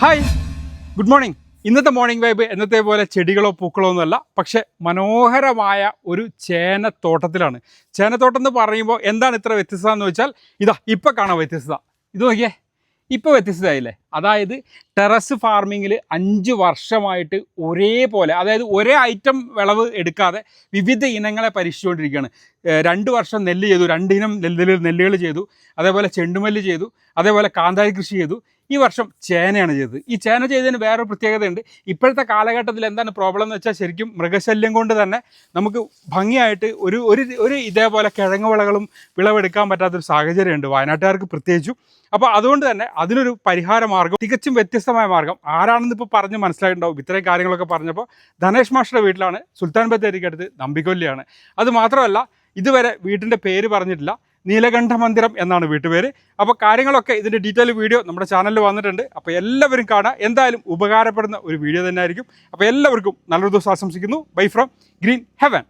Hi, good morning. ഇന്നത്തെ morning vibe എന്നത്തെ പോലെ ചെടികളോ പൂക്കളോ ഒന്നുമല്ല, പക്ഷെ മനോഹരമായ ഒരു ചേനത്തോട്ടത്തിലാണ്. ചേനത്തോട്ടം എന്ന് പറയുമ്പോൾ എന്താണ് ഇത്ര വ്യത്യസ്തത എന്ന് വെച്ചാൽ ഇതാ ഇപ്പം കാണാൻ വ്യത്യസ്തത. ഇത് നോക്കിയേ, ഇപ്പോൾ വ്യത്യസ്തമായില്ലേ. അതായത് ടെറസ് ഫാർമിങ്ങിൽ 5 വർഷമായിട്ട് ഒരേപോലെ, അതായത് ഒരേ ഐറ്റം വിളവ് എടുക്കാതെ വിവിധ ഇനങ്ങളെ പരീക്ഷിച്ചുകൊണ്ടിരിക്കുകയാണ്. 2 വർഷം നെല്ല് ചെയ്തു, 2 ഇനം നെല്ലുകൾ ചെയ്തു, അതേപോലെ ചെണ്ടുമല്ലി ചെയ്തു, അതേപോലെ കാന്താരി കൃഷി ചെയ്തു. ഈ വർഷം ചേനയാണ് ചെയ്തത്. ഈ ചേന ചെയ്തതിന് വേറൊരു പ്രത്യേകതയുണ്ട്. ഇപ്പോഴത്തെ കാലഘട്ടത്തിൽ എന്താണ് പ്രോബ്ലം എന്ന് വെച്ചാൽ, ശരിക്കും മൃഗശല്യം കൊണ്ട് തന്നെ നമുക്ക് ഭംഗിയായിട്ട് ഒരു ഇതേപോലെ കിഴങ്ങ് വിളകളും വിളവെടുക്കാൻ പറ്റാത്തൊരു സാഹചര്യമുണ്ട് വയനാട്ടുകാർക്ക് പ്രത്യേകിച്ചും. അപ്പോൾ അതുകൊണ്ട് തന്നെ അതിനൊരു പരിഹാര മാർഗ്ഗം, തികച്ചും വ്യത്യസ്തമായ മാർഗ്ഗം ആരാണെന്ന് ഇപ്പോൾ പറഞ്ഞ് മനസ്സിലായിട്ടുണ്ടാവും. ഇത്രയും കാര്യങ്ങളൊക്കെ പറഞ്ഞപ്പോൾ ധനേഷ് മാസ്റ്ററുടെ വീട്ടിലാണ്, സുൽത്താൻ ബത്തേരിക്കടുത്ത് നമ്പിക്കൊല്ലിയാണ്. അത് മാത്രമല്ല, ഇതുവരെ വീട്ടിൻ്റെ പേര് പറഞ്ഞിട്ടില്ല. നീലകണ്ഠ മന്ദിരം എന്നാണ് വീട്ടുപേര്. അപ്പോൾ കാര്യങ്ങളൊക്കെ ഇതിൻ്റെ ഡീറ്റെയിൽ വീഡിയോ നമ്മുടെ ചാനലിൽ വന്നിട്ടുണ്ട്. അപ്പോൾ എല്ലാവരും കാണുക. എന്തായാലും ഉപകാരപ്പെടുന്ന ഒരു വീഡിയോ തന്നെ ആയിരിക്കും. അപ്പോൾ എല്ലാവർക്കും നല്ലൊരു ദിവസം ആശംസിക്കുന്നു. Bye from green heaven.